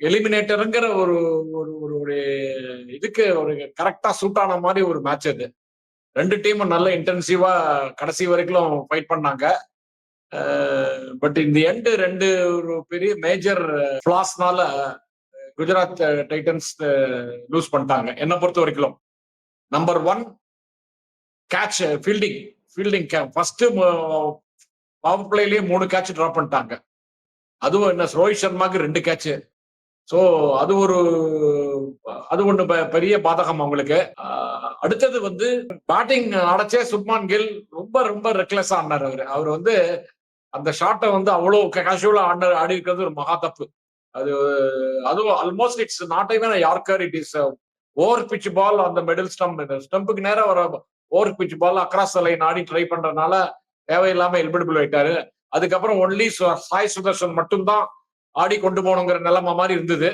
எலிமினேட்டருங்கிற ஒரு ஒரு ஒரு ஒரு இதுக்கு ஒரு கரெக்டா சூட் ஆன மாதிரி ஒரு மேட்ச் அது. ரெண்டு டீமும் நல்ல இன்டென்சிவா கடைசி வரைக்கும் ஃபைட் பண்ணாங்க. பட் இந்த எண்டு ரெண்டு ஒரு பெரிய மேஜர் ஃபிளாஸ்னால குஜராத் டைட்டன்ஸ் லூஸ் பண்ணிட்டாங்க. என்ன பொறுத்த வரைக்கும் number 1 catch fielding first power பிளேலயே 3 கேட்ச் டிராப் பண்ணிட்டாங்க. அதுவும் என்ன ரோஹித் சர்மாக்கு 2 கேட்ச். சோ அது ஒண்ணு பெரிய பாதகம் அவங்களுக்கு. அடுத்தது வந்து பேட்டிங் அடைச்சே சுப்மான் கில் ரொம்ப ரொம்ப ரெக்லெஸ்ஸா ஆடினார். அவர் வந்து அந்த ஷாட்டை வந்து அவ்வளவு கேஷுவலா ஆடி இருக்கிறது ஒரு மகா தப்பு. அதுவும் almost it's not even yorker, it is over pitch ball அந்த மிடில் ஸ்டம்புக்கு நேரம் வர over pitch ball across line ஆடி ட்ரை பண்றதுனால தேவையில்லாம எலிமினபிள் ஆயிட்டாரு. அதுக்கப்புறம் ஒன்லி சாய் சுதர்ஷன் மட்டும்தான் ஆடி கொண்டு போகணுங்கிற நிலைமை மாதிரி இருந்தது.